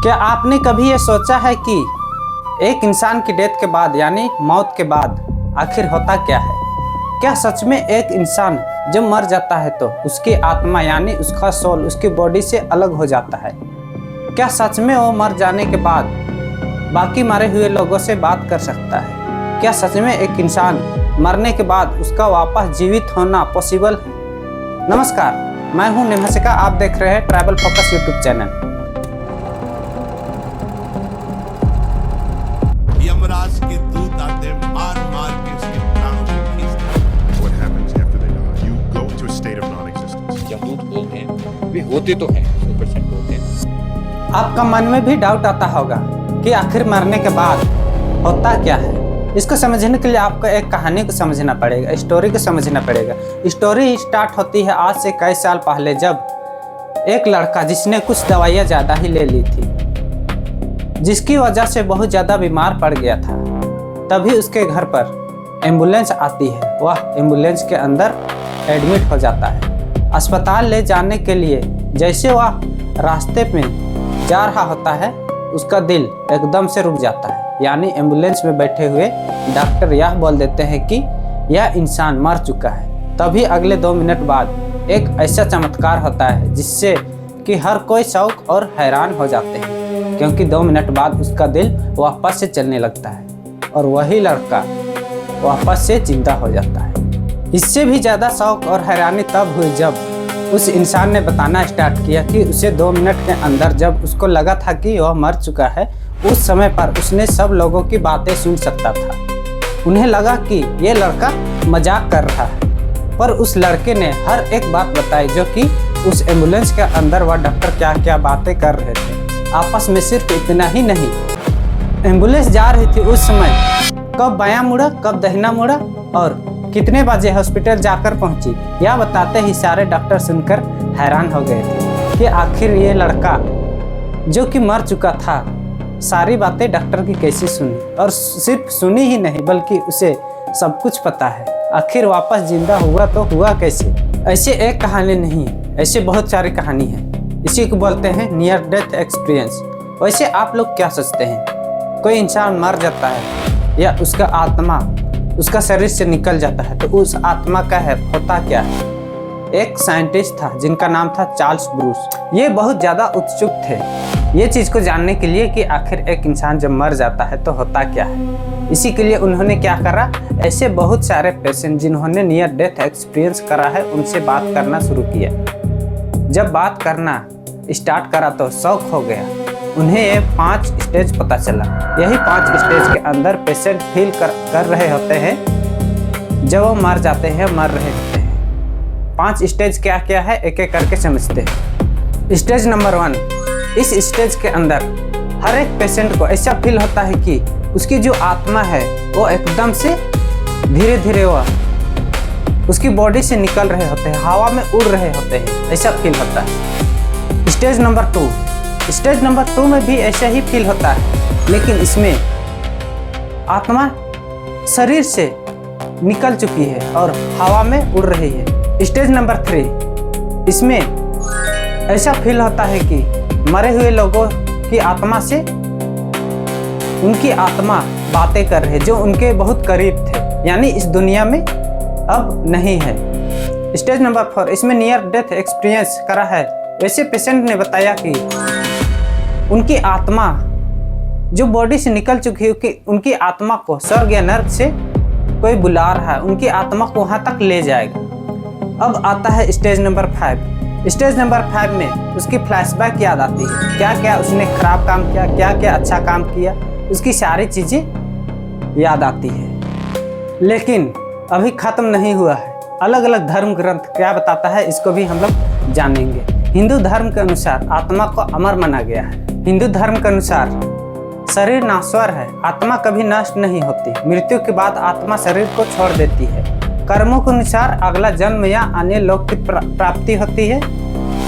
क्या आपने कभी ये सोचा है कि एक इंसान की डेथ के बाद यानी मौत के बाद आखिर होता क्या है? क्या सच में एक इंसान जब मर जाता है तो उसकी आत्मा यानी उसका सोल उसकी बॉडी से अलग हो जाता है? क्या सच में वो मर जाने के बाद बाकी मरे हुए लोगों से बात कर सकता है? क्या सच में एक इंसान मरने के बाद उसका वापस जीवित होना पॉसिबल है? नमस्कार, मैं हूं निमहसिका, आप देख रहे हैं travel focus YouTube channel. Yamraj के दूत आते मार मार के उसके प्राणों को खींचते। What happens after they die? You go into a state of non-existence. यमदूत बोलते हैं, वे होते तो हैं, 100% होते हैं। आपका मन में भी डाउट आता होगा कि आखिर मरने के बाद होता क्या है। इसको समझने के लिए आपको एक कहानी को समझना पड़ेगा, स्टोरी को समझना पड़ेगा। स्टोरी स्टार्ट होती है आज से कई साल पहले, जब एक लड़का जिसने कुछ दवाइयाँ ज़्यादा ही ले ली थी, जिसकी वजह से बहुत ज़्यादा बीमार पड़ गया था। तभी उसके घर पर एम्बुलेंस आती है। वह एम्बुलेंस के अंदर एडमिट हो जाता है। अस्पताल ले जाने के लिए जैसे वह रास्ते में जा रहा होता है, उसका दिल एकदम से रुक जाता है। यानी एम्बुलेंस में बैठे हुए डॉक्टर यह बोल देते हैं कि यह इंसान मर चुका है। तभी अगले 2 मिनट बाद एक ऐसा चमत्कार होता है जिससे कि हर कोई शौक और हैरान हो जाते हैं, क्योंकि 2 मिनट बाद उसका दिल वापस से चलने लगता है और वही लड़का वापस से जिंदा हो जाता है। इससे भी ज़्यादा शौक और हैरानी तब हुई जब उस इंसान ने बताना स्टार्ट किया कि उसे 2 मिनट के अंदर जब उसको लगा था कि वह मर चुका है, उस समय पर उसने सब लोगों की बातें सुन सकता था। उन्हें लगा कि ये लड़का मजाक कर रहा है, पर उस लड़के ने हर एक बात बताई जो कि उस एम्बुलेंस के अंदर वह डॉक्टर क्या क्या बातें कर रहे थे। आपस में सिर्फ इतना ही नहीं, एम्बुलेंस जा रही थी उस समय, कब बायां मुड़ा कब दाहिना मुड़ा और कितने बजे हॉस्पिटल जाकर पहुंची, यह बताते ही सारे डॉक्टर सुनकर हैरान हो गए थे कि आखिर ये लड़का जो कि मर चुका था सारी बातें डॉक्टर की कैसे सुनी, और सिर्फ सुनी ही नहीं बल्कि उसे सब कुछ पता है। आखिर वापस जिंदा हुआ तो हुआ कैसे? ऐसे एक कहानी नहीं, ऐसे बहुत सारी कहानी है। इसी को बोलते हैं नियर डेथ एक्सपीरियंस। वैसे आप लोग क्या सोचते हैं, कोई इंसान मर जाता है या उसका आत्मा उसका शरीर से निकल जाता है तो उस आत्मा का होता क्या है? एक साइंटिस्ट था जिनका नाम था चार्ल्स ब्रूस। ये बहुत ज़्यादा उत्सुक थे ये चीज़ को जानने के लिए कि आखिर एक इंसान जब मर जाता है तो होता क्या है। इसी के लिए उन्होंने क्या करा, ऐसे बहुत सारे पेशेंट जिन्होंने नियर डेथ एक्सपीरियंस करा है उनसे बात करना शुरू किया। जब बात करना स्टार्ट करा तो शौक हो गया। उन्हें ये 5 स्टेज पता चला। यही 5 स्टेज के अंदर पेशेंट फील कर रहे होते हैं जब वो मर जाते हैं, मर रहे होते हैं। 5 स्टेज क्या क्या है एक एक करके समझते हैं। स्टेज नंबर 1, इस स्टेज के अंदर हर एक पेशेंट को ऐसा फील होता है कि उसकी जो आत्मा है वो एकदम से धीरे धीरे वह उसकी बॉडी से निकल रहे होते हैं, हवा में उड़ रहे होते हैं, ऐसा फील होता है। स्टेज नंबर 2, स्टेज नंबर 2 में भी ऐसा ही फील होता है, लेकिन इसमें आत्मा शरीर से निकल चुकी है और हवा में उड़ रही है। स्टेज नंबर 3, इसमें ऐसा फील होता है कि मरे हुए लोगों की आत्मा से उनकी आत्मा बातें कर रहे हैं जो उनके बहुत करीब थे, यानी इस दुनिया में अब नहीं है। स्टेज नंबर 4, इसमें नियर डेथ एक्सपीरियंस करा है। वैसे पेशेंट ने बताया कि उनकी आत्मा जो बॉडी से निकल चुकी है कि उनकी आत्मा को स्वर्ग या नर्क से कोई बुला रहा है, उनकी आत्मा को वहाँ तक ले जाएगा। अब आता है स्टेज नंबर 5। स्टेज नंबर 5 में उसकी फ्लैशबैक याद आती है, क्या क्या उसने खराब काम किया, क्या क्या अच्छा काम किया, उसकी सारी चीज़ें याद आती है। लेकिन अभी ख़त्म नहीं हुआ है। अलग अलग धर्म ग्रंथ क्या बताता है इसको भी हम लोग जानेंगे। हिंदू धर्म के अनुसार आत्मा को अमर माना गया है। हिंदू धर्म के अनुसार शरीर नाश्वर है, आत्मा कभी नष्ट नहीं होती। मृत्यु के बाद आत्मा शरीर को छोड़ देती है। कर्मों के अनुसार अगला जन्म या अन्य लोक की प्राप्ति होती है।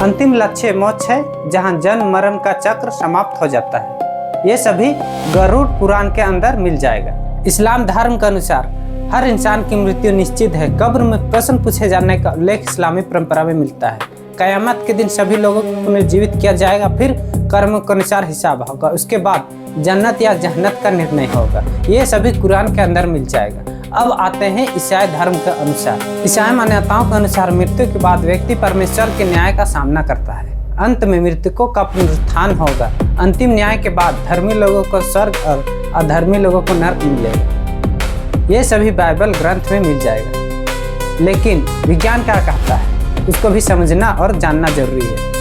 अंतिम लक्ष्य मोक्ष है, जहां जन्म मरण का चक्र समाप्त हो जाता है। ये सभी गरुड़ पुराण के अंदर मिल जाएगा। इस्लाम धर्म के अनुसार हर इंसान की मृत्यु निश्चित है। कब्र में प्रश्न पूछे जाने का उल्लेख इस्लामी परंपरा में मिलता है। कयामत के दिन सभी लोगों को पुनर्जीवित किया जाएगा, फिर कर्म के अनुसार हिसाब होगा, उसके बाद जन्नत या जहन्नत का निर्णय होगा। ये सभी कुरान के अंदर मिल जाएगा। अब आते हैं ईसाई धर्म के अनुसार। ईसाई मान्यताओं के अनुसार मृत्यु के बाद व्यक्ति परमेश्वर के न्याय का सामना करता है। अंत में मृतकों का पुनरुत्थान होगा। अंतिम न्याय के बाद धर्मी लोगों को स्वर्ग और अधर्मी लोगों को नरक मिलेगा। ये सभी बाइबल ग्रंथ में मिल जाएगा। लेकिन विज्ञान क्या कहता है, उसको भी समझना और जानना जरूरी है।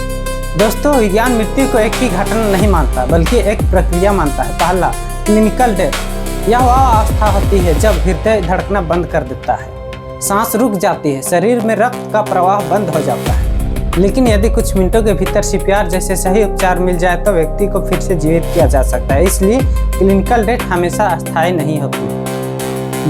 दोस्तों, विज्ञान मृत्यु को एक ही घटना नहीं मानता, बल्कि एक प्रक्रिया मानता है। पहला, क्लिनिकल डेथ। यह वह अवस्था होती है जब हृदय धड़कना बंद कर देता है, सांस रुक जाती है, शरीर में रक्त का प्रवाह बंद हो जाता है। लेकिन यदि कुछ मिनटों के भीतर CPR जैसे सही उपचार मिल जाए तो व्यक्ति को फिर से जीवित किया जा सकता है। इसलिए क्लिनिकल डेथ हमेशा अस्थायी नहीं होती।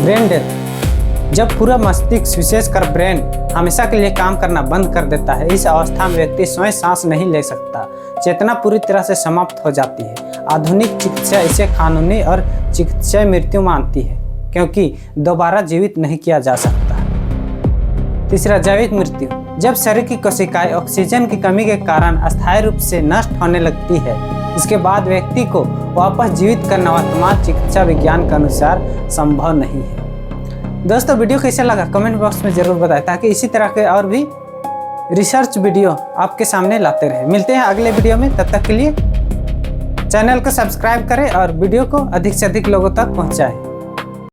ब्रेन डेथ, जब पूरा मस्तिष्क विशेषकर ब्रेन हमेशा के लिए काम करना बंद कर देता है। इस अवस्था में व्यक्ति स्वयं सांस नहीं ले सकता, चेतना पूरी तरह से समाप्त हो जाती है। आधुनिक चिकित्सा इसे कानूनी और चिकित्सीय मृत्यु मानती है, क्योंकि दोबारा जीवित नहीं किया जा सकता। तीसरा, जैविक मृत्यु, जब शरीर की कोशिकाएं ऑक्सीजन की कमी के कारण अस्थायी रूप से नष्ट होने लगती है। इसके बाद व्यक्ति को वापस जीवित करना वर्तमान चिकित्सा विज्ञान के अनुसार संभव नहीं है। दोस्तों, वीडियो कैसा लगा कमेंट बॉक्स में जरूर बताएं, ताकि इसी तरह के और भी रिसर्च वीडियो आपके सामने लाते रहे। मिलते हैं अगले वीडियो में, तब तक के लिए चैनल को सब्सक्राइब करें और वीडियो को अधिक से अधिक लोगों तक पहुंचाएं।